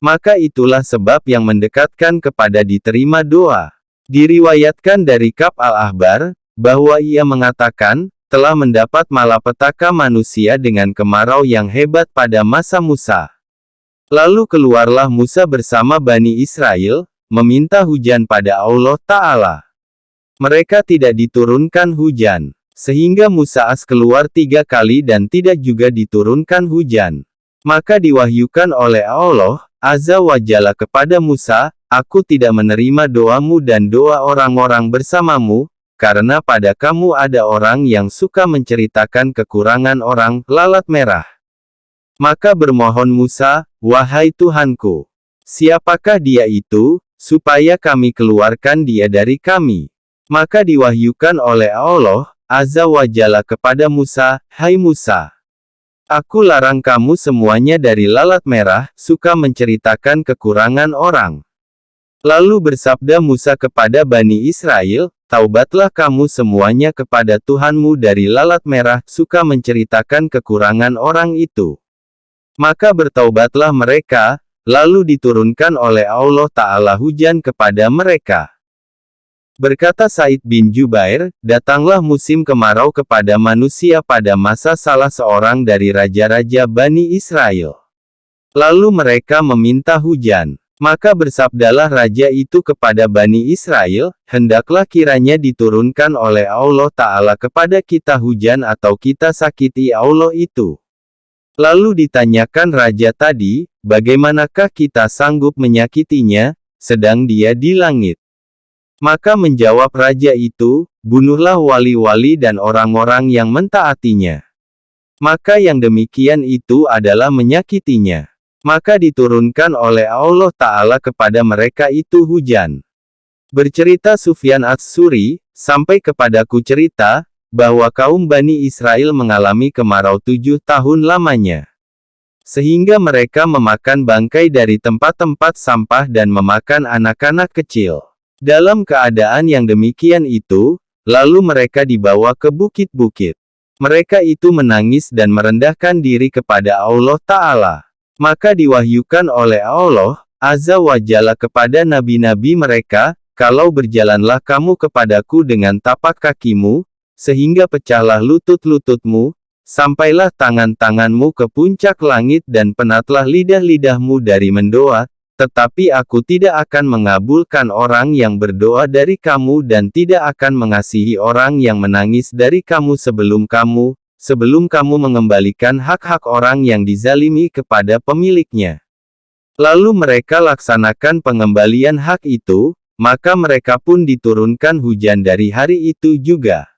Maka itulah sebab yang mendekatkan kepada diterima doa. Diriwayatkan dari Ka'b al-Ahbar, bahwa ia mengatakan, telah mendapat malapetaka manusia dengan kemarau yang hebat pada masa Musa. Lalu keluarlah Musa bersama Bani Israel, meminta hujan pada Allah Ta'ala. Mereka tidak diturunkan hujan, sehingga Musa keluar 3 kali dan tidak juga diturunkan hujan. Maka diwahyukan oleh Allah Azza wa Jalla kepada Musa, aku tidak menerima doamu dan doa orang-orang bersamamu, karena pada kamu ada orang yang suka menceritakan kekurangan orang, lalat merah. Maka bermohon Musa, wahai Tuhanku, siapakah dia itu, supaya kami keluarkan dia dari kami? Maka diwahyukan oleh Allah Azza wa Jalla kepada Musa, hai Musa, aku larang kamu semuanya dari lalat merah, suka menceritakan kekurangan orang. Lalu bersabda Musa kepada Bani Israel, taubatlah kamu semuanya kepada Tuhanmu dari lalat merah, suka menceritakan kekurangan orang itu. Maka bertaubatlah mereka, lalu diturunkan oleh Allah Ta'ala hujan kepada mereka. Berkata Said bin Jubair, datanglah musim kemarau kepada manusia pada masa salah seorang dari raja-raja Bani Israel. Lalu mereka meminta hujan. Maka bersabdalah raja itu kepada Bani Israel, hendaklah kiranya diturunkan oleh Allah Ta'ala kepada kita hujan atau kita sakiti Allah itu. Lalu ditanyakan raja tadi, bagaimanakah kita sanggup menyakitinya, sedang dia di langit? Maka menjawab raja itu, bunuhlah wali-wali dan orang-orang yang mentaatinya. Maka yang demikian itu adalah menyakitinya. Maka diturunkan oleh Allah Ta'ala kepada mereka itu hujan. Bercerita Sufyan Ats-Tsuri, sampai kepadaku cerita, bahwa kaum Bani Israel mengalami kemarau 7 tahun lamanya. Sehingga mereka memakan bangkai dari tempat-tempat sampah dan memakan anak-anak kecil. Dalam keadaan yang demikian itu, lalu mereka dibawa ke bukit-bukit. Mereka itu menangis dan merendahkan diri kepada Allah Ta'ala. Maka diwahyukan oleh Allah Azza wa Jalla kepada nabi-nabi mereka, kalau berjalanlah kamu kepadaku dengan tapak kakimu, sehingga pecahlah lutut-lututmu, sampailah tangan-tanganmu ke puncak langit dan penatlah lidah-lidahmu dari mendoa, tetapi aku tidak akan mengabulkan orang yang berdoa dari kamu dan tidak akan mengasihi orang yang menangis dari kamu sebelum kamu mengembalikan hak-hak orang yang dizalimi kepada pemiliknya. Lalu mereka laksanakan pengembalian hak itu, maka mereka pun diturunkan hujan dari hari itu juga.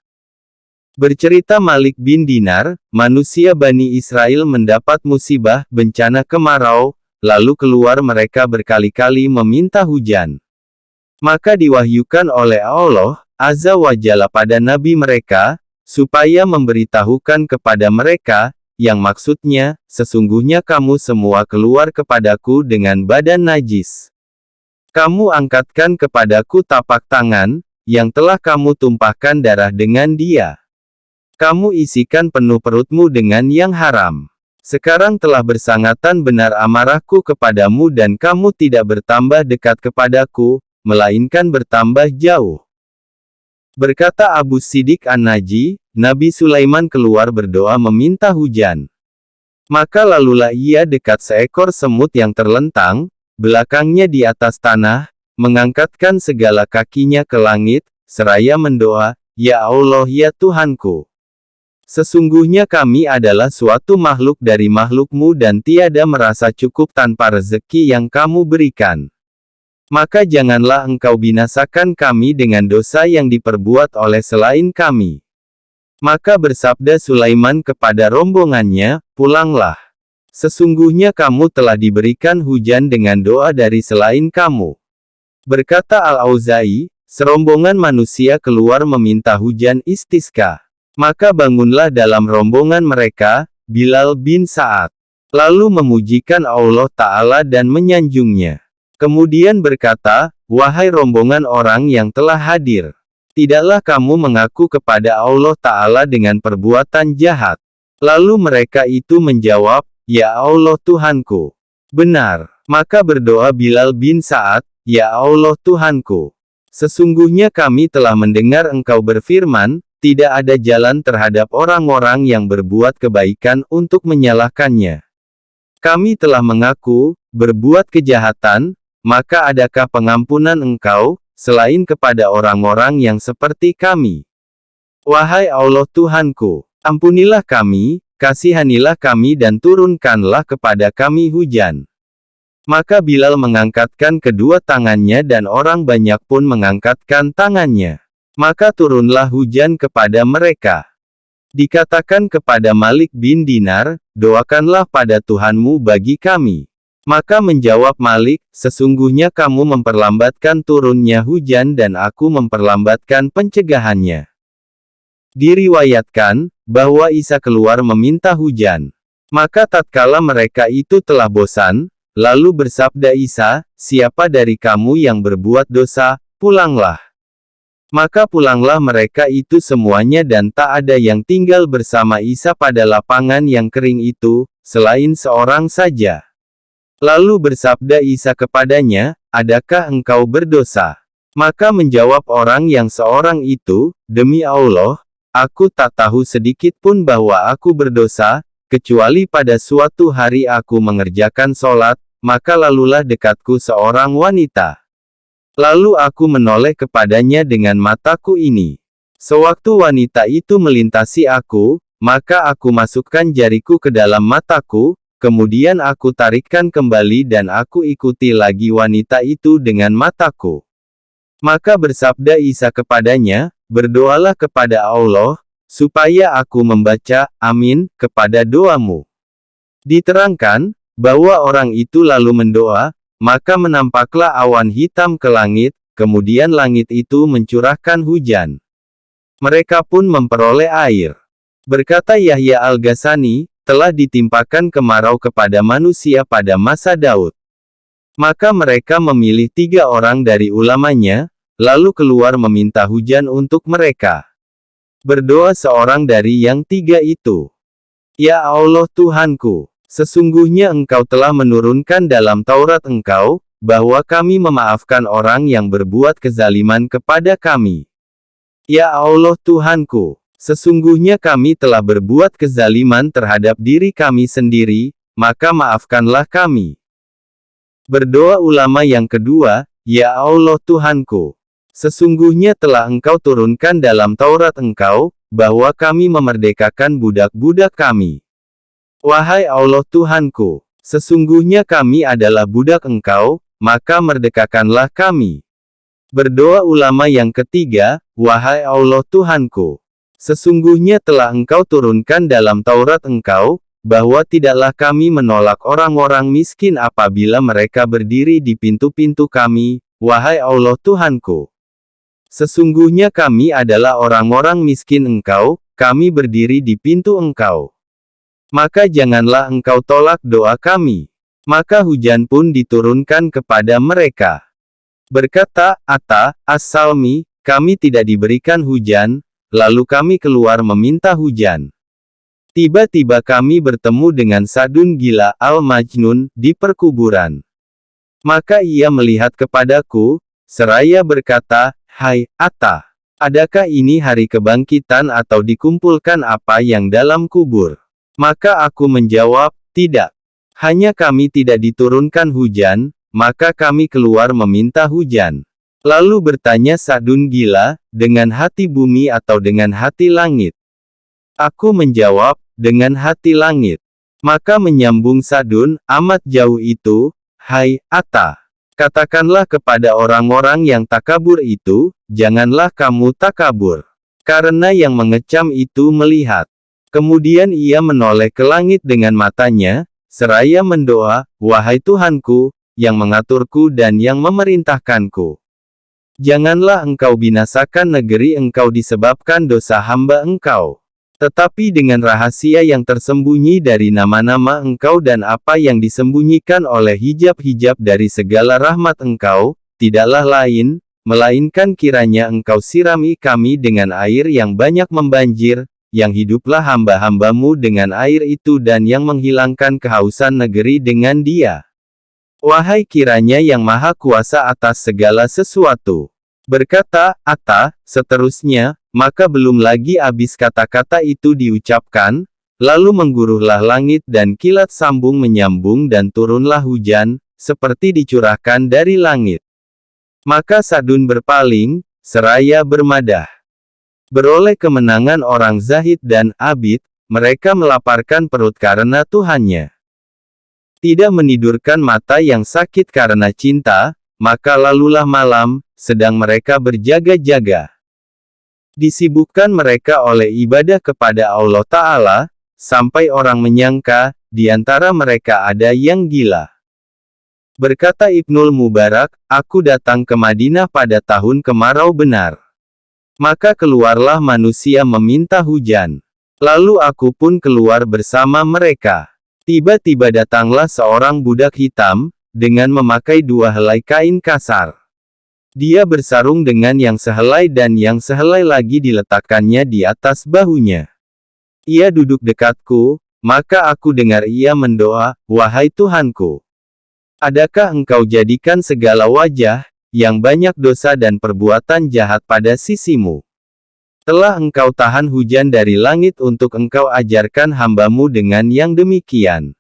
Bercerita Malik bin Dinar, manusia Bani Israel mendapat musibah, bencana kemarau, lalu keluar mereka berkali-kali meminta hujan. Maka diwahyukan oleh Allah Azza wa Jalla pada nabi mereka, supaya memberitahukan kepada mereka, yang maksudnya, sesungguhnya kamu semua keluar kepadaku dengan badan najis. Kamu angkatkan kepadaku tapak tangan, yang telah kamu tumpahkan darah dengan dia. Kamu isikan penuh perutmu dengan yang haram. Sekarang telah bersangatan benar amarahku kepadamu dan kamu tidak bertambah dekat kepadaku, melainkan bertambah jauh. Berkata Abu Siddiq An-Naji, Nabi Sulaiman keluar berdoa meminta hujan. Maka lalulah ia dekat seekor semut yang terlentang, belakangnya di atas tanah, mengangkatkan segala kakinya ke langit, seraya mendoa, Ya Allah ya Tuhanku. Sesungguhnya kami adalah suatu makhluk dari makhlukmu dan tiada merasa cukup tanpa rezeki yang kamu berikan. Maka janganlah engkau binasakan kami dengan dosa yang diperbuat oleh selain kami. Maka bersabda Sulaiman kepada rombongannya, pulanglah. Sesungguhnya kamu telah diberikan hujan dengan doa dari selain kamu. Berkata Al-Auza'i, serombongan manusia keluar meminta hujan istisqa. Maka bangunlah dalam rombongan mereka, Bilal bin Sa'ad. Lalu memujikan Allah Ta'ala dan menyanjungnya. Kemudian berkata, wahai rombongan orang yang telah hadir. Tidaklah kamu mengaku kepada Allah Ta'ala dengan perbuatan jahat. Lalu mereka itu menjawab, Ya Allah Tuhanku. Benar. Maka berdoa Bilal bin Sa'ad, "Ya Allah Tuhanku, sesungguhnya kami telah mendengar Engkau berfirman, tidak ada jalan terhadap orang-orang yang berbuat kebaikan untuk menyalahkannya. Kami telah mengaku, berbuat kejahatan, maka adakah pengampunan Engkau, selain kepada orang-orang yang seperti kami? Wahai Allah Tuhanku, ampunilah kami, kasihanilah kami dan turunkanlah kepada kami hujan." Maka Bilal mengangkatkan kedua tangannya dan orang banyak pun mengangkatkan tangannya. Maka turunlah hujan kepada mereka. Dikatakan kepada Malik bin Dinar, "Doakanlah pada Tuhanmu bagi kami." Maka menjawab Malik, "Sesungguhnya kamu memperlambatkan turunnya hujan dan aku memperlambatkan pencegahannya." Diriwayatkan, bahwa Isa keluar meminta hujan. Maka tatkala mereka itu telah bosan, lalu bersabda Isa, "Siapa dari kamu yang berbuat dosa, pulanglah." Maka pulanglah mereka itu semuanya dan tak ada yang tinggal bersama Isa pada lapangan yang kering itu, selain seorang saja. Lalu bersabda Isa kepadanya, "Adakah engkau berdosa?" Maka menjawab orang yang seorang itu, "Demi Allah, aku tak tahu sedikit pun bahwa aku berdosa, kecuali pada suatu hari aku mengerjakan sholat, maka lalulah dekatku seorang wanita. Lalu aku menoleh kepadanya dengan mataku ini. Sewaktu wanita itu melintasi aku, maka aku masukkan jariku ke dalam mataku, kemudian aku tarikkan kembali dan aku ikuti lagi wanita itu dengan mataku." Maka bersabda Isa kepadanya, "Berdoalah kepada Allah, supaya aku membaca, amin, kepada doamu." Diterangkan, bahwa orang itu lalu mendoa, maka menampaklah awan hitam ke langit, kemudian langit itu mencurahkan hujan. Mereka pun memperoleh air. Berkata Yahya Al-Ghasani, telah ditimpakan kemarau kepada manusia pada masa Daud. Maka mereka memilih 3 orang dari ulamanya, lalu keluar meminta hujan untuk mereka. Berdoa seorang dari yang 3 itu, "Ya Allah Tuhanku, sesungguhnya Engkau telah menurunkan dalam Taurat Engkau, bahwa kami memaafkan orang yang berbuat kezaliman kepada kami. Ya Allah Tuhanku, sesungguhnya kami telah berbuat kezaliman terhadap diri kami sendiri, maka maafkanlah kami." Berdoa ulama yang kedua, "Ya Allah Tuhanku, sesungguhnya telah Engkau turunkan dalam Taurat Engkau, bahwa kami memerdekakan budak-budak kami. Wahai Allah Tuhanku, sesungguhnya kami adalah budak Engkau, maka merdekakanlah kami." Berdoa ulama yang ketiga, "Wahai Allah Tuhanku, sesungguhnya telah Engkau turunkan dalam Taurat Engkau, bahwa tidaklah kami menolak orang-orang miskin apabila mereka berdiri di pintu-pintu kami, wahai Allah Tuhanku. Sesungguhnya kami adalah orang-orang miskin Engkau, kami berdiri di pintu Engkau. Maka janganlah Engkau tolak doa kami." Maka hujan pun diturunkan kepada mereka. Berkata Atta As-Salmi, "Kami tidak diberikan hujan, lalu kami keluar meminta hujan. Tiba-tiba kami bertemu dengan Sa'dun Gila Al-Majnun di perkuburan. Maka ia melihat kepadaku, seraya berkata, 'Hai, Atta, adakah ini hari kebangkitan atau dikumpulkan apa yang dalam kubur?' Maka aku menjawab, 'Tidak. Hanya kami tidak diturunkan hujan, maka kami keluar meminta hujan.' Lalu bertanya Sa'dun Gila, 'Dengan hati bumi atau dengan hati langit?' Aku menjawab, 'Dengan hati langit.' Maka menyambung Sa'dun, 'Amat jauh itu, hai Atta. Katakanlah kepada orang-orang yang takabur itu, janganlah kamu takabur. Karena yang mengecam itu melihat.' Kemudian ia menoleh ke langit dengan matanya, seraya mendoa, 'Wahai Tuhanku, yang mengaturku dan yang memerintahkanku. Janganlah Engkau binasakan negeri Engkau disebabkan dosa hamba Engkau. Tetapi dengan rahasia yang tersembunyi dari nama-nama Engkau dan apa yang disembunyikan oleh hijab-hijab dari segala rahmat Engkau, tidaklah lain, melainkan kiranya Engkau sirami kami dengan air yang banyak membanjir, yang hiduplah hamba-hambamu dengan air itu dan yang menghilangkan kehausan negeri dengan dia. Wahai kiranya yang maha kuasa atas segala sesuatu. Berkata Atta, seterusnya, maka belum lagi habis kata-kata itu diucapkan, lalu mengguruhlah langit dan kilat sambung menyambung dan turunlah hujan, seperti dicurahkan dari langit. Maka Sa'dun berpaling, seraya bermadah. Beroleh kemenangan orang zahid dan abid, mereka melaparkan perut karena Tuhannya. Tidak menidurkan mata yang sakit karena cinta, maka lalulah malam, sedang mereka berjaga-jaga. Disibukkan mereka oleh ibadah kepada Allah Ta'ala, sampai orang menyangka, di antara mereka ada yang gila. Berkata Ibnul Mubarak, aku datang ke Madinah pada tahun kemarau benar. Maka keluarlah manusia meminta hujan. Lalu aku pun keluar bersama mereka. Tiba-tiba datanglah seorang budak hitam, dengan memakai 2 helai kain kasar. Dia bersarung dengan yang sehelai dan yang sehelai lagi diletakkannya di atas bahunya. Ia duduk dekatku, maka aku dengar ia mendoa, wahai Tuhanku. Adakah engkau jadikan segala wajah, yang banyak dosa dan perbuatan jahat pada sisimu? Telah engkau tahan hujan dari langit untuk engkau ajarkan hambamu dengan yang demikian.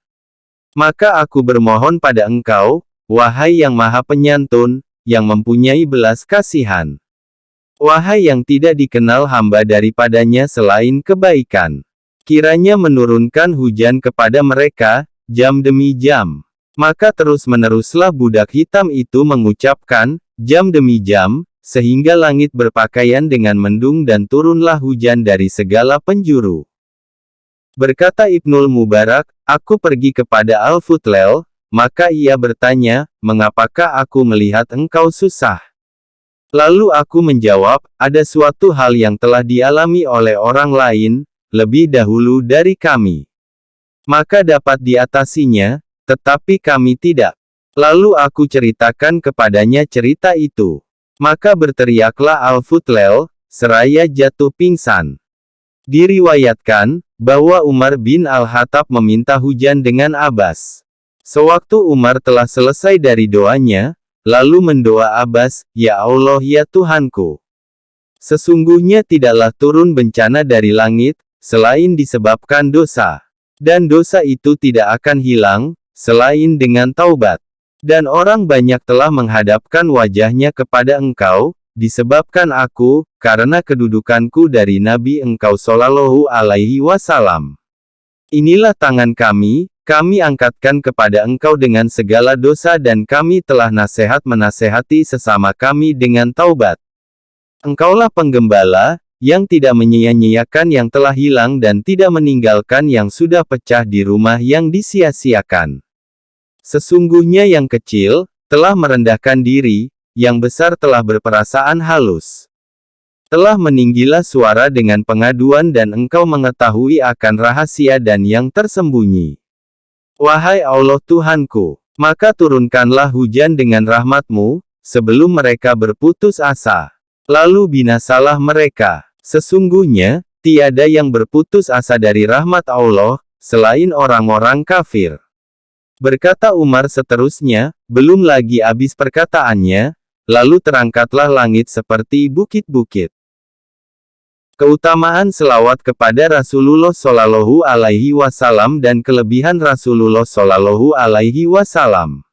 Maka aku bermohon pada engkau, wahai yang maha penyantun, yang mempunyai belas kasihan. Wahai yang tidak dikenal hamba daripadanya selain kebaikan. Kiranya menurunkan hujan kepada mereka, jam demi jam. Maka terus-meneruslah budak hitam itu mengucapkan, jam demi jam, sehingga langit berpakaian dengan mendung dan turunlah hujan dari segala penjuru. Berkata Ibnul Mubarak, aku pergi kepada Al-Futlel, maka ia bertanya, mengapakah aku melihat engkau susah? Lalu aku menjawab, ada suatu hal yang telah dialami oleh orang lain, lebih dahulu dari kami. Maka dapat diatasinya, tetapi kami tidak. Lalu aku ceritakan kepadanya cerita itu. Maka berteriaklah Al-Futlel, seraya jatuh pingsan. Diriwayatkan, bahwa Umar bin Al-Khattab meminta hujan dengan Abbas. Sewaktu Umar telah selesai dari doanya, lalu mendoa Abbas, ya Allah ya Tuhanku. Sesungguhnya tidaklah turun bencana dari langit, selain disebabkan dosa. Dan dosa itu tidak akan hilang, selain dengan taubat. Dan orang banyak telah menghadapkan wajahnya kepada engkau, disebabkan aku, karena kedudukanku dari Nabi engkau Shallallahu Alaihi Wasallam. Inilah tangan kami angkatkan kepada engkau dengan segala dosa dan kami telah nasihat menasehati sesama kami dengan taubat. Engkaulah penggembala, yang tidak menyia-nyiakan yang telah hilang dan tidak meninggalkan yang sudah pecah di rumah yang disia-siakan. Sesungguhnya yang kecil, telah merendahkan diri, yang besar telah berperasaan halus. Telah meninggilah suara dengan pengaduan dan engkau mengetahui akan rahasia dan yang tersembunyi. Wahai Allah Tuhanku, maka turunkanlah hujan dengan rahmat-Mu, sebelum mereka berputus asa. Lalu binasalah mereka. Sesungguhnya, tiada yang berputus asa dari rahmat Allah, selain orang-orang kafir. Berkata Umar seterusnya, belum lagi habis perkataannya, lalu terangkatlah langit seperti bukit-bukit. Keutamaan selawat kepada Rasulullah Shallallahu Alaihi Wasallam dan kelebihan Rasulullah Shallallahu Alaihi Wasallam.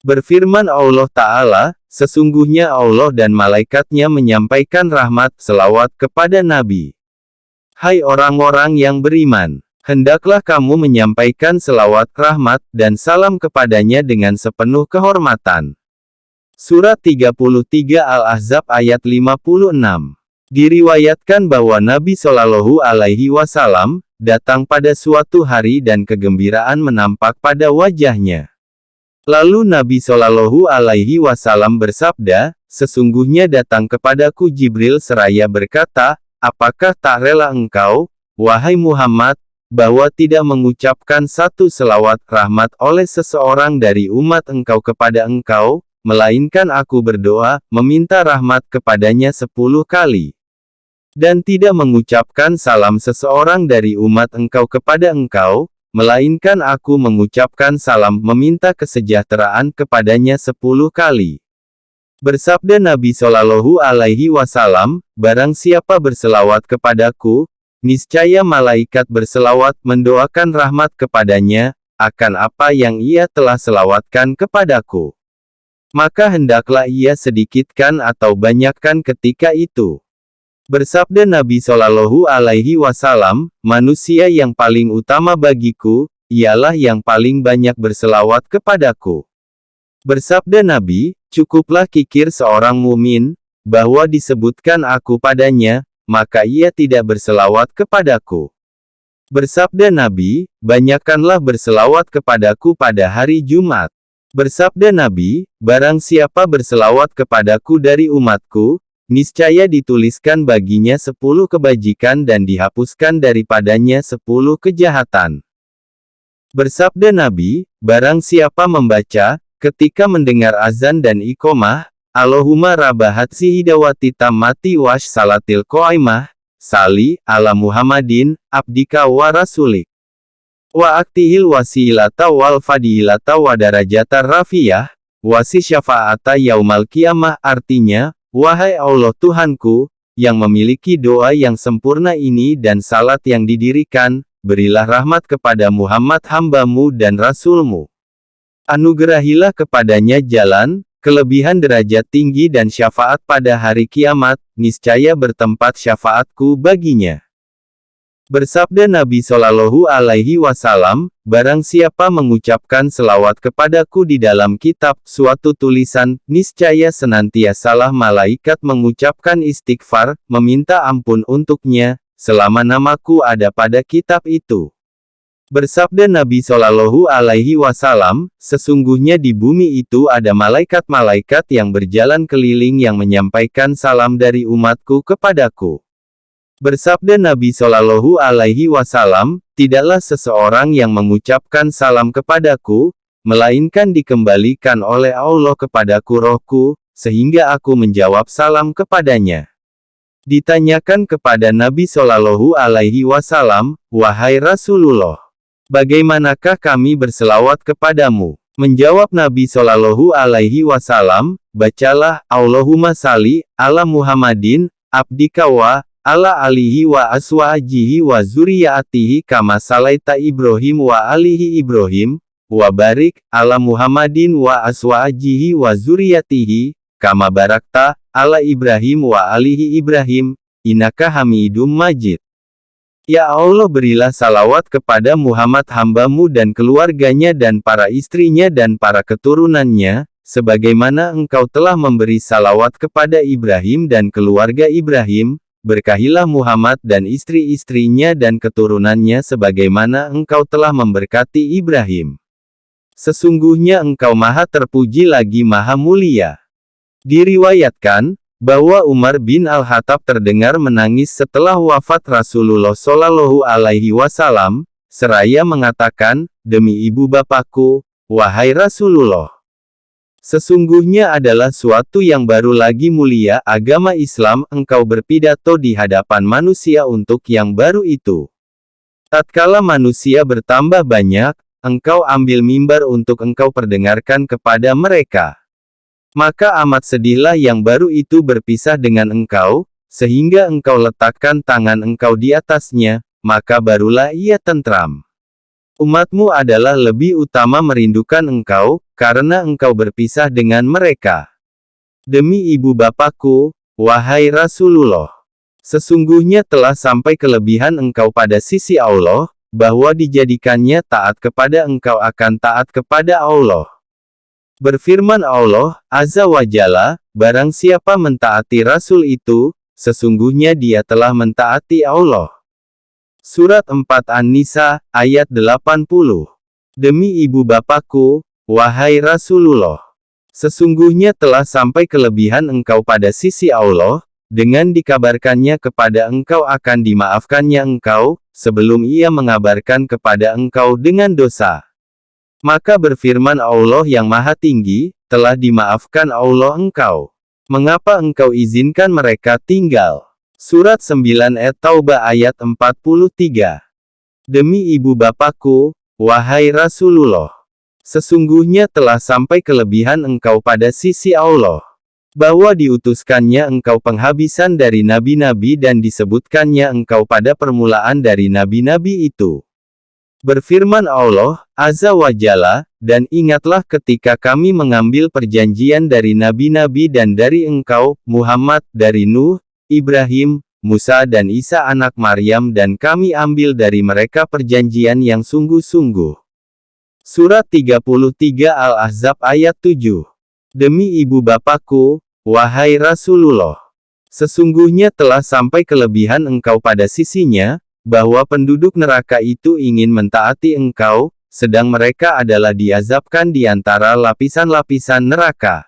Berfirman Allah Ta'ala, sesungguhnya Allah dan malaikatnya menyampaikan rahmat selawat kepada Nabi. Hai orang-orang yang beriman, hendaklah kamu menyampaikan selawat rahmat dan salam kepadanya dengan sepenuh kehormatan. Surat 33 Al-Ahzab ayat 56. Diriwayatkan bahwa Nabi Shallallahu Alaihi Wasallam datang pada suatu hari dan kegembiraan menampak pada wajahnya. Lalu Nabi Shallallahu Alaihi Wasallam bersabda, sesungguhnya datang kepadaku Jibril seraya berkata, apakah tak rela engkau, wahai Muhammad, bahwa tidak mengucapkan satu selawat rahmat oleh seseorang dari umat engkau kepada engkau, melainkan aku berdoa, meminta rahmat kepadanya 10 kali. Dan tidak mengucapkan salam seseorang dari umat engkau kepada engkau, melainkan aku mengucapkan salam meminta kesejahteraan kepadanya 10 kali. Bersabda Nabi Shallallahu Alaihi Wasallam, barang siapa berselawat kepadaku, niscaya malaikat berselawat mendoakan rahmat kepadanya, akan apa yang ia telah selawatkan kepadaku. Maka hendaklah ia sedikitkan atau banyakkan ketika itu. Bersabda Nabi Shallallahu Alaihi Wasallam, manusia yang paling utama bagiku, ialah yang paling banyak berselawat kepadaku. Bersabda Nabi, cukuplah kikir seorang mumin, bahwa disebutkan aku padanya, maka ia tidak berselawat kepadaku. Bersabda Nabi, banyakkanlah berselawat kepadaku pada hari Jumat. Bersabda Nabi, barang siapa berselawat kepadaku dari umatku, niscaya dituliskan baginya 10 kebajikan dan dihapuskan daripadanya 10 kejahatan. Bersabda Nabi, barang siapa membaca, ketika mendengar azan dan iqomah, Allahumma rabbahat sihidawati tammati wash salatil qaimah, Sali, ala Muhammadin, abdika wa rasulik. Wa aktihil wasilata wal fadilata wa darajata rafiyah, wasi syafa'ata yaumal qiyamah. Artinya, wahai Allah Tuhanku, yang memiliki doa yang sempurna ini dan salat yang didirikan, berilah rahmat kepada Muhammad hamba-Mu dan Rasul-Mu. Anugerahilah kepadanya jalan, kelebihan derajat tinggi dan syafaat pada hari kiamat, niscaya bertempat syafaatku baginya. Bersabda Nabi Shallallahu Alaihi Wasallam, barang siapa mengucapkan selawat kepadaku di dalam kitab, suatu tulisan, niscaya senantiasalah malaikat mengucapkan istighfar, meminta ampun untuknya, selama namaku ada pada kitab itu. Bersabda Nabi Shallallahu Alaihi Wasallam, sesungguhnya di bumi itu ada malaikat-malaikat yang berjalan keliling yang menyampaikan salam dari umatku kepadaku. Bersabda Nabi Shallallahu Alaihi Wasallam, tidaklah seseorang yang mengucapkan salam kepadaku, melainkan dikembalikan oleh Allah kepadaku rohku, sehingga aku menjawab salam kepadanya. Ditanyakan kepada Nabi Shallallahu Alaihi Wasallam, wahai Rasulullah, bagaimanakah kami berselawat kepadamu? Menjawab Nabi Shallallahu Alaihi Wasallam, bacalah, Allahumma salli, ala Muhammadin, abdika wa, ala alihi wa aswajihi wa zuriyatihi kama salaita Ibrahim wa alihi Ibrahim, wa barik, ala Muhammadin wa aswajihi wa zuriyatihi, kama barakta, ala Ibrahim wa alihi Ibrahim, innaka hamidum majid. Ya Allah, berilah salawat kepada Muhammad hamba-Mu dan keluarganya dan para istrinya dan para keturunannya, sebagaimana Engkau telah memberi salawat kepada Ibrahim dan keluarga Ibrahim, berkahilah Muhammad dan istri-istrinya dan keturunannya sebagaimana Engkau telah memberkati Ibrahim. Sesungguhnya Engkau Maha Terpuji lagi Maha Mulia. Diriwayatkan, bahwa Umar bin Al-Khattab terdengar menangis setelah wafat Rasulullah Shallallahu Alaihi Wasallam, seraya mengatakan, demi ibu bapakku, wahai Rasulullah, sesungguhnya adalah suatu yang baru lagi mulia agama Islam, engkau berpidato di hadapan manusia untuk yang baru itu. Tatkala manusia bertambah banyak, engkau ambil mimbar untuk engkau perdengarkan kepada mereka. Maka amat sedihlah yang baru itu berpisah dengan engkau, sehingga engkau letakkan tangan engkau di atasnya, maka barulah ia tentram. Umatmu adalah lebih utama merindukan engkau, karena engkau berpisah dengan mereka. Demi ibu bapakku, wahai Rasulullah, sesungguhnya telah sampai kelebihan engkau pada sisi Allah, bahwa dijadikannya taat kepada engkau akan taat kepada Allah. Berfirman Allah, Azza wa Jalla, barang siapa mentaati Rasul itu, sesungguhnya dia telah mentaati Allah. Surat 4 An-Nisa, ayat 80. Demi ibu bapakku, wahai Rasulullah, sesungguhnya telah sampai kelebihan engkau pada sisi Allah, dengan dikabarkannya kepada engkau akan dimaafkannya engkau, sebelum ia mengabarkan kepada engkau dengan dosa. Maka berfirman Allah yang Maha Tinggi, telah dimaafkan Allah engkau. Mengapa engkau izinkan mereka tinggal? Surat 9 At-Taubah ayat 43. Demi ibu bapakku, wahai Rasulullah. Sesungguhnya telah sampai kelebihan engkau pada sisi Allah, bahwa diutuskannya engkau penghabisan dari nabi-nabi dan disebutkannya engkau pada permulaan dari nabi-nabi itu. Berfirman Allah, Azza wa Jalla, dan ingatlah ketika kami mengambil perjanjian dari nabi-nabi dan dari engkau, Muhammad, dari Nuh, Ibrahim, Musa dan Isa anak Maryam dan kami ambil dari mereka perjanjian yang sungguh-sungguh. Surat 33 Al-Ahzab ayat 7. Demi ibu bapakku, wahai Rasulullah, sesungguhnya telah sampai kelebihan engkau pada sisinya, bahwa penduduk neraka itu ingin mentaati engkau, sedang mereka adalah diazabkan di antara lapisan-lapisan neraka.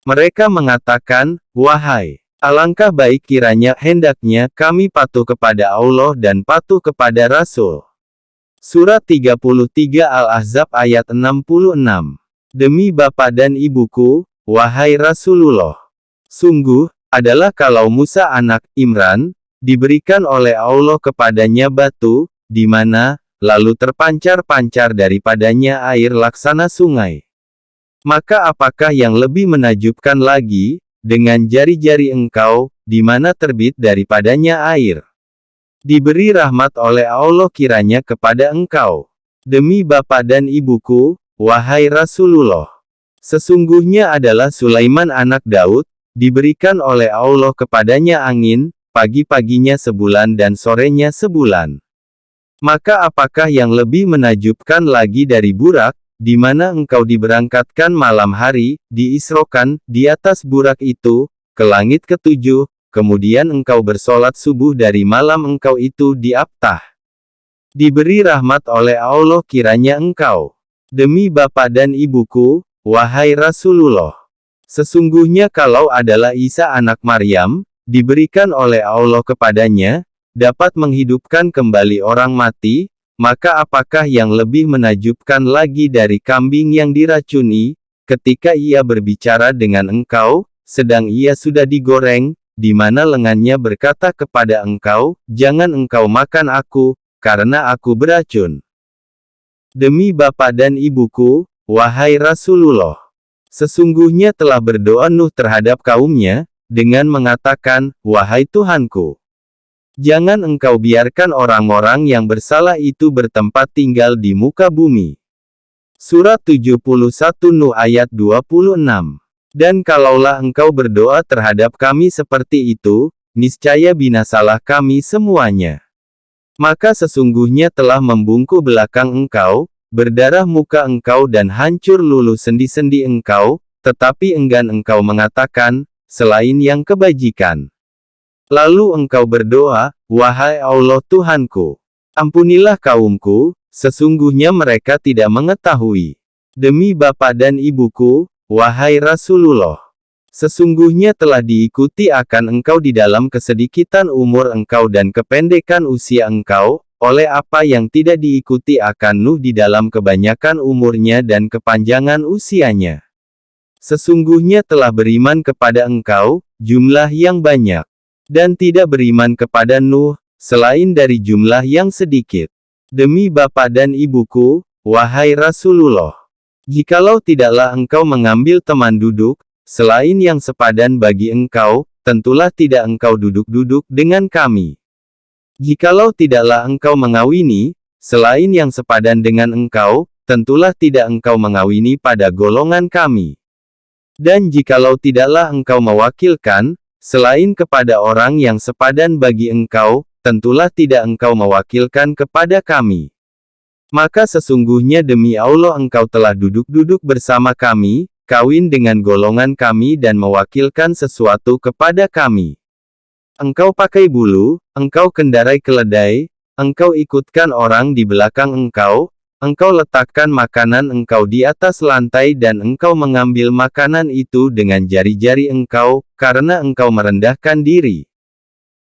Mereka mengatakan, wahai, alangkah baik kiranya hendaknya kami patuh kepada Allah dan patuh kepada Rasul. Surat 33 Al-Ahzab ayat 66. Demi bapa dan ibuku, wahai Rasulullah, sungguh, adalah kalau Musa anak Imran, diberikan oleh Allah kepadanya batu, di mana, lalu terpancar-pancar daripadanya air laksana sungai. Maka apakah yang lebih menakjubkan lagi, dengan jari-jari engkau, di mana terbit daripadanya air. Diberi rahmat oleh Allah kiranya kepada engkau. Demi bapa dan ibuku, wahai Rasulullah, sesungguhnya adalah Sulaiman anak Daud, diberikan oleh Allah kepadanya angin, pagi-paginya sebulan dan sorenya sebulan. Maka apakah yang lebih menakjubkan lagi dari burak, di mana engkau diberangkatkan malam hari, diisrokan, di atas burak itu, ke langit ketujuh, kemudian engkau bersolat subuh dari malam engkau itu di Abtah. Diberi rahmat oleh Allah kiranya engkau. Demi bapa dan ibuku, wahai Rasulullah, sesungguhnya kalau adalah Isa anak Maryam, diberikan oleh Allah kepadanya, dapat menghidupkan kembali orang mati, maka apakah yang lebih menakjubkan lagi dari kambing yang diracuni, ketika ia berbicara dengan engkau, sedang ia sudah digoreng, di mana lengannya berkata kepada engkau, jangan engkau makan aku, karena aku beracun. Demi bapa dan ibuku, wahai Rasulullah, sesungguhnya telah berdoa Nuh terhadap kaumnya, dengan mengatakan, wahai Tuhanku, jangan engkau biarkan orang-orang yang bersalah itu bertempat tinggal di muka bumi. Surat 71 Nuh ayat 26. Dan kalaulah engkau berdoa terhadap kami seperti itu, niscaya binasalah kami semuanya. Maka sesungguhnya telah membungkuk belakang engkau, berdarah muka engkau dan hancur luluh sendi-sendi engkau, tetapi enggan engkau mengatakan, selain yang kebajikan. Lalu engkau berdoa, wahai Allah Tuhanku, ampunilah kaumku, sesungguhnya mereka tidak mengetahui. Demi bapa dan ibuku, wahai Rasulullah, sesungguhnya telah diikuti akan engkau di dalam kesedikitan umur engkau dan kependekan usia engkau, oleh apa yang tidak diikuti akan Nuh di dalam kebanyakan umurnya dan kepanjangan usianya. Sesungguhnya telah beriman kepada engkau, jumlah yang banyak. Dan tidak beriman kepada Nuh, selain dari jumlah yang sedikit. Demi bapa dan ibuku, wahai Rasulullah, jikalau tidaklah engkau mengambil teman duduk, selain yang sepadan bagi engkau, tentulah tidak engkau duduk-duduk dengan kami. Jikalau tidaklah engkau mengawini, selain yang sepadan dengan engkau, tentulah tidak engkau mengawini pada golongan kami. Dan jikalau tidaklah engkau mewakilkan, selain kepada orang yang sepadan bagi engkau, tentulah tidak engkau mewakilkan kepada kami. Maka sesungguhnya demi Allah engkau telah duduk-duduk bersama kami, kawin dengan golongan kami dan mewakilkan sesuatu kepada kami. Engkau pakai bulu, engkau kendarai keledai, engkau ikutkan orang di belakang engkau, engkau letakkan makanan engkau di atas lantai dan engkau mengambil makanan itu dengan jari-jari engkau, karena engkau merendahkan diri.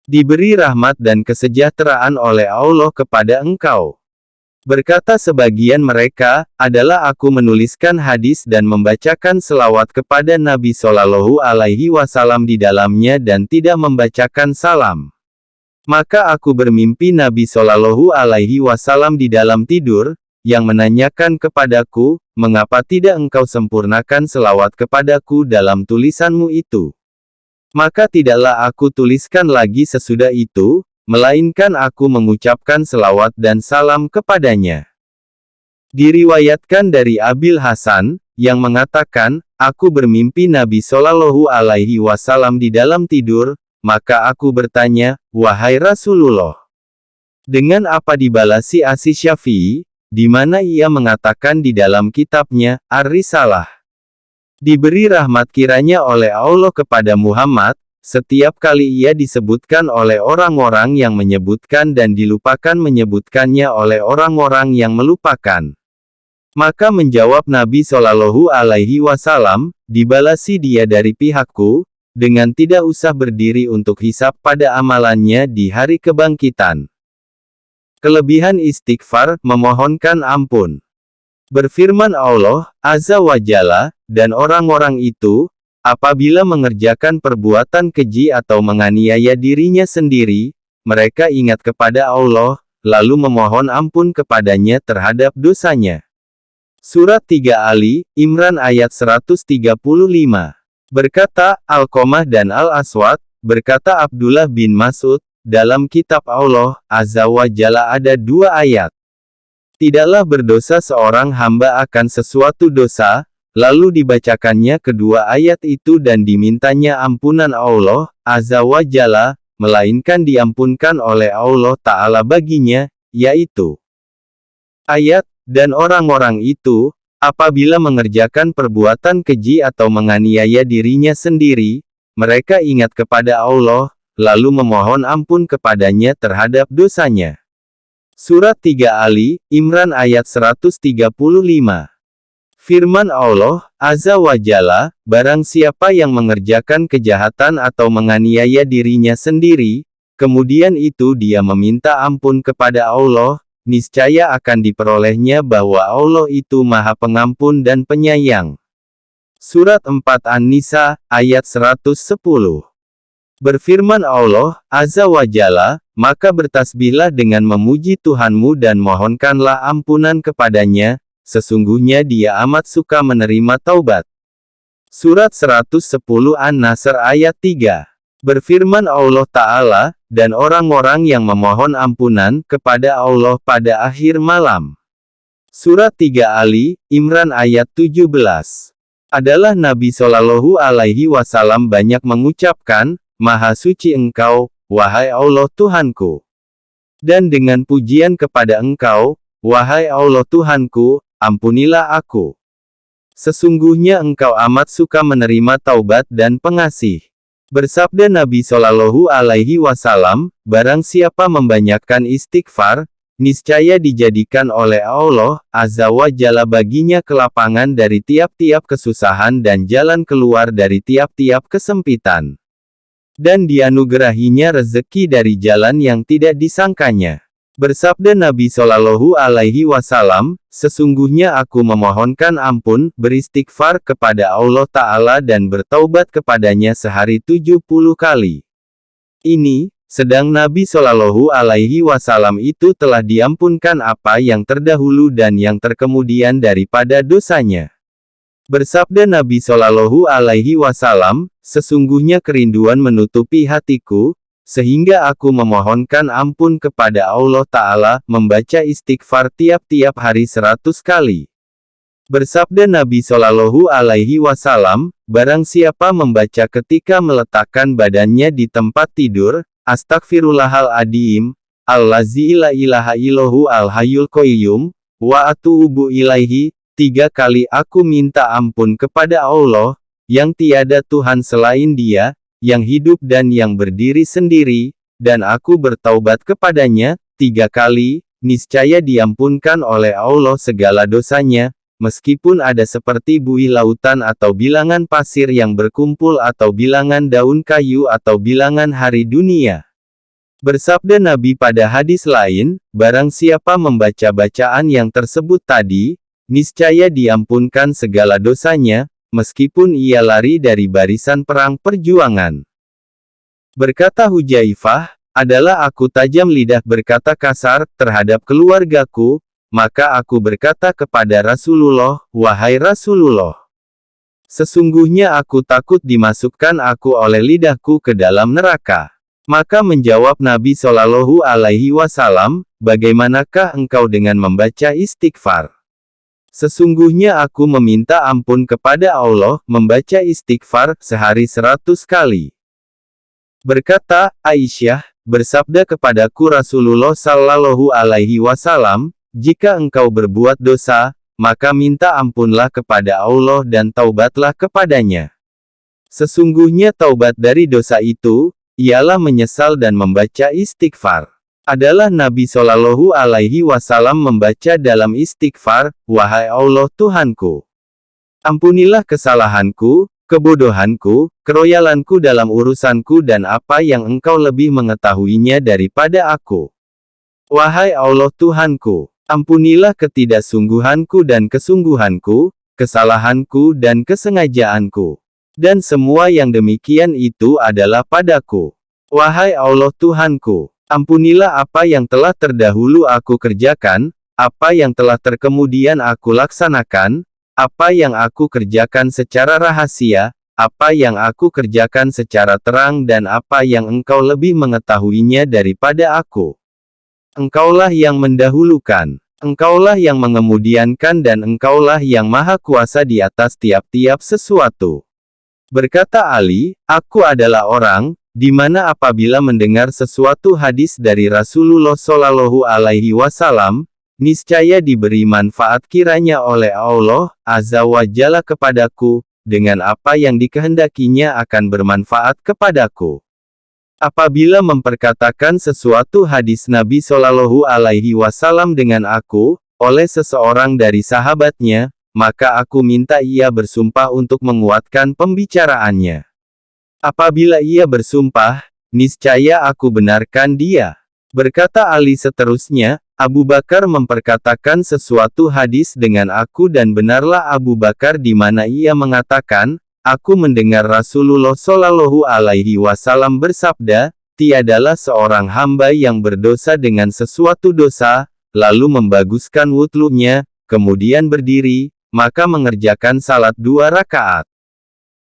Diberi rahmat dan kesejahteraan oleh Allah kepada engkau. Berkata sebagian mereka, adalah aku menuliskan hadis dan membacakan selawat kepada Nabi Shallallahu Alaihi Wasallam di dalamnya dan tidak membacakan salam. Maka aku bermimpi Nabi Shallallahu Alaihi Wasallam di dalam tidur, yang menanyakan kepadaku, mengapa tidak engkau sempurnakan selawat kepadaku dalam tulisanmu itu? Maka tidaklah aku tuliskan lagi sesudah itu, melainkan aku mengucapkan selawat dan salam kepadanya. Diriwayatkan dari Abil Hasan, yang mengatakan, aku bermimpi Nabi Shallallahu Alaihi Wasallam di dalam tidur, maka aku bertanya, wahai Rasulullah, dengan apa dibalasi Asy-Syafi'i, di mana ia mengatakan di dalam kitabnya, Ar-Risalah, diberi rahmat kiranya oleh Allah kepada Muhammad, setiap kali ia disebutkan oleh orang-orang yang menyebutkan dan dilupakan menyebutkannya oleh orang-orang yang melupakan. Maka menjawab Nabi Shallallahu Alaihi Wasallam, dibalasi dia dari pihakku, dengan tidak usah berdiri untuk hisab pada amalannya di hari kebangkitan. Kelebihan istighfar, memohonkan ampun. Berfirman Allah, Azza wa Jalla, dan orang-orang itu, apabila mengerjakan perbuatan keji atau menganiaya dirinya sendiri, mereka ingat kepada Allah, lalu memohon ampun kepadanya terhadap dosanya. Surat 3 Ali, Imran ayat 135. Berkata, Alqamah dan Al-Aswad, berkata Abdullah bin Mas'ud, dalam kitab Allah, Azza wa Jalla ada 2 ayat. Tidaklah berdosa seorang hamba akan sesuatu dosa, lalu dibacakannya kedua ayat itu dan dimintanya ampunan Allah, Azza wa Jalla, melainkan diampunkan oleh Allah Ta'ala baginya, yaitu ayat, dan orang-orang itu, apabila mengerjakan perbuatan keji atau menganiaya dirinya sendiri, mereka ingat kepada Allah, lalu memohon ampun kepadanya terhadap dosanya. Surat 3 Ali, Imran ayat 135. Firman Allah, Azza wa Jalla, barang siapa yang mengerjakan kejahatan atau menganiaya dirinya sendiri, kemudian itu dia meminta ampun kepada Allah, niscaya akan diperolehnya bahwa Allah itu Maha Pengampun dan Penyayang. Surat 4 An-Nisa, ayat 110. Berfirman Allah, Azza wa Jalla, maka bertasbihlah dengan memuji Tuhanmu dan mohonkanlah ampunan kepadanya, sesungguhnya dia amat suka menerima taubat. Surat 110 An-Nasr ayat 3. Berfirman Allah Ta'ala, dan orang-orang yang memohon ampunan kepada Allah pada akhir malam. Surat 3 Ali, Imran ayat 17. Adalah Nabi Shallallahu Alaihi Wasallam banyak mengucapkan, Maha suci Engkau, wahai Allah Tuhanku. Dan dengan pujian kepada Engkau, wahai Allah Tuhanku, ampunilah aku. Sesungguhnya Engkau amat suka menerima taubat dan pengasih. Bersabda Nabi Shallallahu Alaihi Wasallam, barang siapa membanyakkan istighfar, niscaya dijadikan oleh Allah, Azza wa Jalla baginya kelapangan dari tiap-tiap kesusahan dan jalan keluar dari tiap-tiap kesempitan. Dan dianugerahinya rezeki dari jalan yang tidak disangkanya. Bersabda Nabi Shallallahu Alaihi Wasallam, sesungguhnya aku memohonkan ampun, beristighfar kepada Allah Ta'ala dan bertaubat kepadanya sehari 70 kali. Ini, sedang Nabi Shallallahu Alaihi Wasallam itu telah diampunkan apa yang terdahulu dan yang terkemudian daripada dosanya. Bersabda Nabi Shallallahu Alaihi Wasallam, sesungguhnya kerinduan menutupi hatiku, sehingga aku memohonkan ampun kepada Allah Ta'ala, membaca istighfar tiap-tiap hari 100 kali. Bersabda Nabi Shallallahu Alaihi Wasallam, barang siapa membaca ketika meletakkan badannya di tempat tidur, Astagfirullahaladzim, Allazi la ilaha illahu al-hayyul qayyum, wa atuubu ilaihi, 3 kali aku minta ampun kepada Allah, yang tiada Tuhan selain Dia, yang hidup dan yang berdiri sendiri, dan aku bertaubat kepadanya, 3 kali, niscaya diampunkan oleh Allah segala dosanya, meskipun ada seperti buih lautan atau bilangan pasir yang berkumpul atau bilangan daun kayu atau bilangan hari dunia. Bersabda Nabi pada hadis lain, barang siapa membaca bacaan yang tersebut tadi, niscaya diampunkan segala dosanya, meskipun ia lari dari barisan perang perjuangan. Berkata Hudzaifah, adalah aku tajam lidah berkata kasar terhadap keluargaku, maka aku berkata kepada Rasulullah, "Wahai Rasulullah, sesungguhnya aku takut dimasukkan aku oleh lidahku ke dalam neraka." Maka menjawab Nabi Shallallahu Alaihi Wasallam, "Bagaimanakah engkau dengan membaca istighfar? Sesungguhnya aku meminta ampun kepada Allah, membaca istighfar sehari 100 kali." Berkata Aisyah, bersabda kepadaku Rasulullah Sallallahu Alaihi Wasallam, "Jika engkau berbuat dosa, maka minta ampunlah kepada Allah dan taubatlah kepadanya. Sesungguhnya taubat dari dosa itu, ialah menyesal dan membaca istighfar." Adalah Nabi Shallallahu Alaihi Wasallam membaca dalam istighfar, "Wahai Allah Tuhanku, ampunilah kesalahanku, kebodohanku, keroyalanku dalam urusanku dan apa yang engkau lebih mengetahuinya daripada aku. Wahai Allah Tuhanku, ampunilah ketidaksungguhanku dan kesungguhanku, kesalahanku dan kesengajaanku. Dan semua yang demikian itu adalah padaku. Wahai Allah Tuhanku, ampunilah apa yang telah terdahulu aku kerjakan, apa yang telah terkemudian aku laksanakan, apa yang aku kerjakan secara rahasia, apa yang aku kerjakan secara terang dan apa yang engkau lebih mengetahuinya daripada aku. Engkaulah yang mendahulukan, engkaulah yang mengemudiankan dan engkaulah yang maha kuasa di atas tiap-tiap sesuatu." Berkata Ali, "Aku adalah orang, di mana apabila mendengar sesuatu hadis dari Rasulullah Shallallahu Alaihi Wasallam, niscaya diberi manfaat kiranya oleh Allah Azza wa Jalla kepadaku, dengan apa yang dikehendakinya akan bermanfaat kepadaku. Apabila memperkatakan sesuatu hadis Nabi Shallallahu Alaihi Wasallam dengan aku, oleh seseorang dari sahabatnya, maka aku minta ia bersumpah untuk menguatkan pembicaraannya. Apabila ia bersumpah, niscaya aku benarkan dia." Berkata Ali seterusnya, "Abu Bakar memperkatakan sesuatu hadis dengan aku dan benarlah Abu Bakar di mana ia mengatakan, aku mendengar Rasulullah Shallallahu Alaihi Wasallam bersabda, tiadalah seorang hamba yang berdosa dengan sesuatu dosa, lalu membaguskan wudhunya, kemudian berdiri, maka mengerjakan salat 2 rakaat.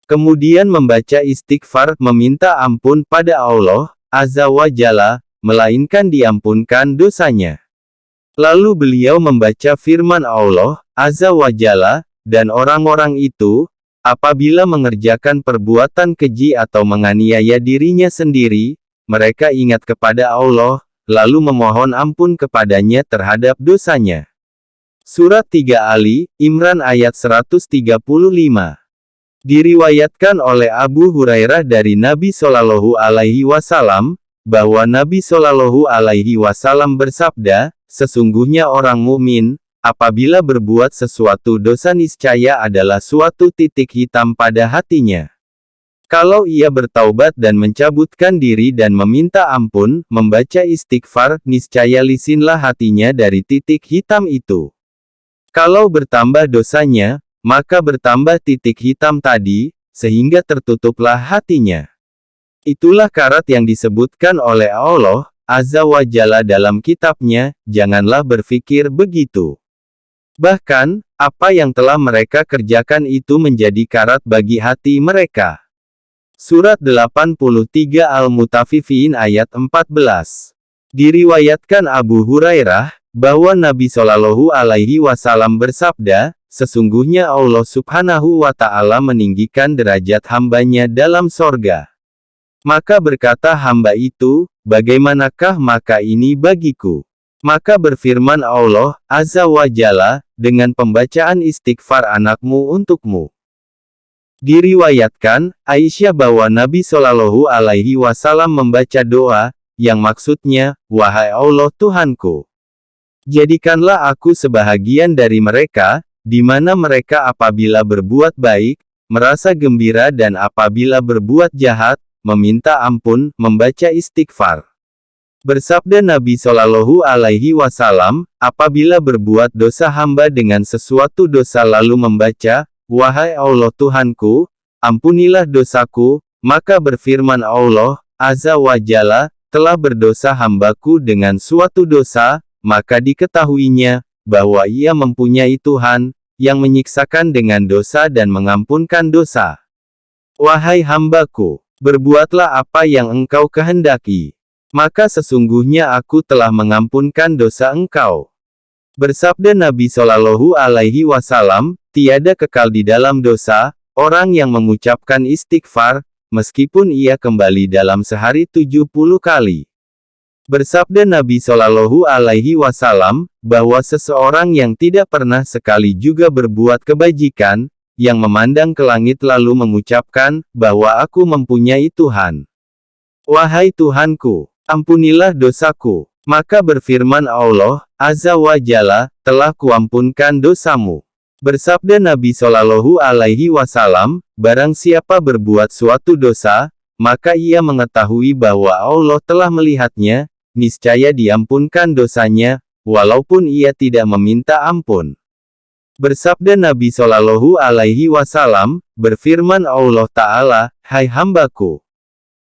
Kemudian membaca istighfar, meminta ampun pada Allah Azza wa Jalla, melainkan diampunkan dosanya. Lalu beliau membaca firman Allah Azza wa Jalla, dan orang-orang itu, apabila mengerjakan perbuatan keji atau menganiaya dirinya sendiri, mereka ingat kepada Allah, lalu memohon ampun kepadanya terhadap dosanya." Surat 3 Ali Imran ayat 135. Diriwayatkan oleh Abu Hurairah dari Nabi Shallallahu Alaihi Wasallam, bahwa Nabi Shallallahu Alaihi Wasallam bersabda, "Sesungguhnya orang mukmin, apabila berbuat sesuatu dosa niscaya adalah suatu titik hitam pada hatinya. Kalau ia bertaubat dan mencabutkan diri dan meminta ampun, membaca istighfar, niscaya lisinlah hatinya dari titik hitam itu. Kalau bertambah dosanya, maka bertambah titik hitam tadi, sehingga tertutuplah hatinya." Itulah karat yang disebutkan oleh Allah Azza wa Jalla dalam kitabnya, "Janganlah berpikir begitu." Bahkan, apa yang telah mereka kerjakan itu menjadi karat bagi hati mereka. Surat 83 Al-Mutaffifin ayat 14. Diriwayatkan Abu Hurairah, bahwa Nabi Shallallahu Alaihi Wasallam bersabda, "Sesungguhnya Allah Subhanahu wa Ta'ala meninggikan derajat hambanya dalam sorga. Maka berkata hamba itu, bagaimanakah maka ini bagiku? Maka berfirman Allah Azza wa Jalla, dengan pembacaan istighfar anakmu untukmu." Diriwayatkan Aisyah bahwa Nabi Shallallahu Alaihi Wasallam membaca doa, yang maksudnya, "Wahai Allah Tuhanku, jadikanlah aku sebahagian dari mereka, di mana mereka apabila berbuat baik, merasa gembira dan apabila berbuat jahat, meminta ampun, membaca istighfar." Bersabda Nabi Shallallahu Alaihi Wasallam, apabila berbuat dosa hamba dengan sesuatu dosa lalu membaca, "Wahai Allah Tuhanku, ampunilah dosaku," maka berfirman Allah Azza wa Jalla, "Telah berdosa hambaku dengan suatu dosa," maka diketahuinya, bahwa ia mempunyai Tuhan, yang menyiksakan dengan dosa dan mengampunkan dosa. Wahai hambaku, berbuatlah apa yang engkau kehendaki. Maka sesungguhnya aku telah mengampunkan dosa engkau. Bersabda Nabi Shallallahu Alaihi Wasallam, tiada kekal di dalam dosa, orang yang mengucapkan istighfar, meskipun ia kembali dalam sehari 70 kali. Bersabda Nabi Shallallahu Alaihi Wasallam, bahwa seseorang yang tidak pernah sekali juga berbuat kebajikan, yang memandang ke langit lalu mengucapkan, bahwa aku mempunyai Tuhan. Wahai Tuhanku, ampunilah dosaku. Maka berfirman Allah, Azza wa Jalla, telah kuampunkan dosamu. Bersabda Nabi Shallallahu Alaihi Wasallam, barang siapa berbuat suatu dosa, maka ia mengetahui bahwa Allah telah melihatnya, niscaya diampunkan dosanya, walaupun ia tidak meminta ampun. Bersabda Nabi Shallallahu Alaihi Wasallam, berfirman Allah Ta'ala, hai hambaku,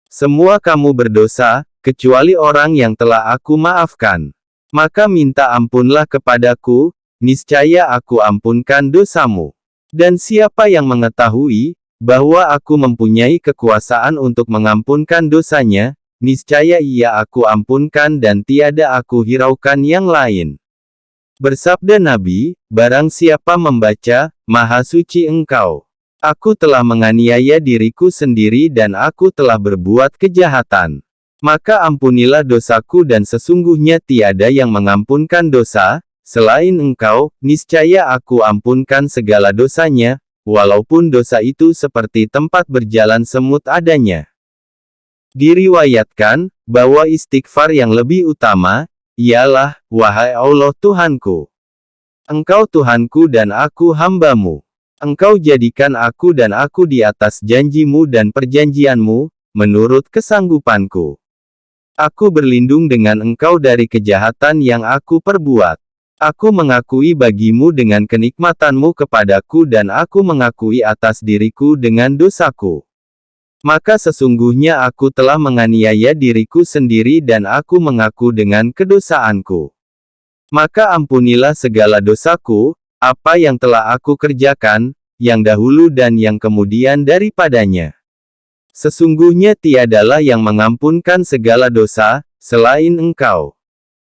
semua kamu berdosa, kecuali orang yang telah aku maafkan. Maka minta ampunlah kepadaku, niscaya aku ampunkan dosamu. Dan siapa yang mengetahui, bahwa aku mempunyai kekuasaan untuk mengampunkan dosanya, niscaya ia aku ampunkan dan tiada aku hiraukan yang lain. Bersabda Nabi, barang siapa membaca, Maha Suci Engkau. Aku telah menganiaya diriku sendiri dan aku telah berbuat kejahatan. Maka ampunilah dosaku dan sesungguhnya tiada yang mengampunkan dosa, selain Engkau, niscaya aku ampunkan segala dosanya, walaupun dosa itu seperti tempat berjalan semut adanya. Diriwayatkan, bahwa istighfar yang lebih utama, ialah, wahai Allah Tuhanku. Engkau Tuhanku dan aku hambamu. Engkau jadikan aku dan aku di atas janjimu dan perjanjianmu, menurut kesanggupanku. Aku berlindung dengan engkau dari kejahatan yang aku perbuat. Aku mengakui bagimu dengan kenikmatanmu kepadaku dan aku mengakui atas diriku dengan dosaku. Maka sesungguhnya aku telah menganiaya diriku sendiri dan aku mengaku dengan kedosaanku. Maka ampunilah segala dosaku, apa yang telah aku kerjakan, yang dahulu dan yang kemudian daripadanya. Sesungguhnya tiadalah yang mengampunkan segala dosa, selain Engkau.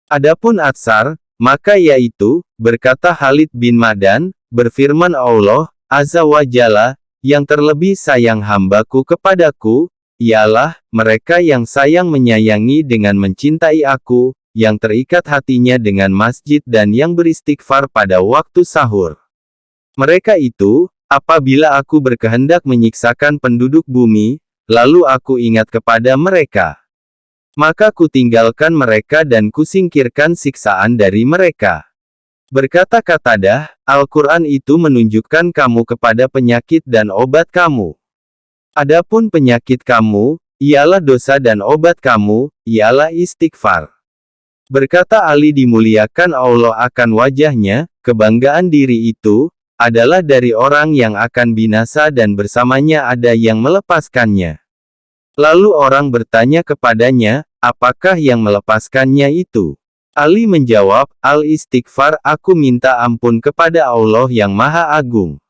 Adapun Atsar, maka yaitu, berkata Khalid bin Ma'dan, berfirman Allah, Azza wa Jalla, yang terlebih sayang hambaku kepadaku, ialah, mereka yang sayang menyayangi dengan mencintai aku, yang terikat hatinya dengan masjid dan yang beristighfar pada waktu sahur. Mereka itu, apabila aku berkehendak menyiksakan penduduk bumi, lalu aku ingat kepada mereka. Maka kutinggalkan mereka dan kusingkirkan siksaan dari mereka. Berkata Qatadah, Al-Quran itu menunjukkan kamu kepada penyakit dan obat kamu. Adapun penyakit kamu, ialah dosa dan obat kamu, ialah istighfar. Berkata Ali dimuliakan Allah akan wajahnya, kebanggaan diri itu, adalah dari orang yang akan binasa dan bersamanya ada yang melepaskannya. Lalu orang bertanya kepadanya, apakah yang melepaskannya itu? Ali menjawab, al-istighfar, aku minta ampun kepada Allah yang Maha Agung.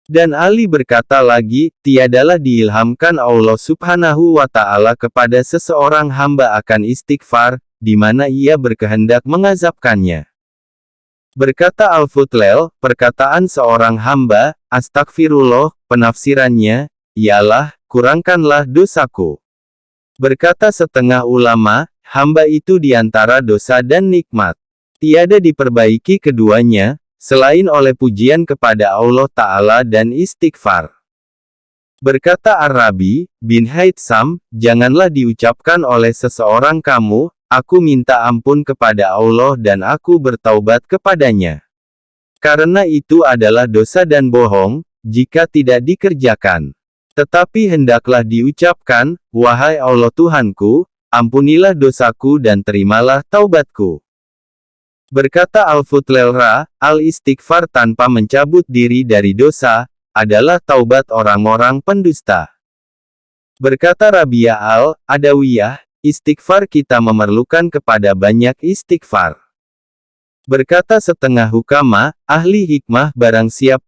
Dan Ali berkata lagi, tiadalah diilhamkan Allah Subhanahu wa Ta'ala kepada seseorang hamba akan istighfar, di mana ia berkehendak mengazabkannya. Berkata Al-Futlel, perkataan seorang hamba, astagfirullah, penafsirannya, ialah, kurangkanlah dosaku. Berkata setengah ulama, hamba itu diantara dosa dan nikmat. Tiada diperbaiki keduanya, selain oleh pujian kepada Allah Ta'ala dan istighfar. Berkata Ar-Rabi bin Haytham, janganlah diucapkan oleh seseorang kamu, aku minta ampun kepada Allah dan aku bertaubat kepadanya. Karena itu adalah dosa dan bohong, jika tidak dikerjakan. Tetapi hendaklah diucapkan, wahai Allah Tuhanku, ampunilah dosaku dan terimalah taubatku. Berkata Al-Futlel Ra, al-istighfar tanpa mencabut diri dari dosa, adalah taubat orang-orang pendusta. Berkata Rabi'ah al-Adawiyah, istighfar kita memerlukan kepada banyak istighfar. Berkata setengah hukama, ahli hikmah, barang siapa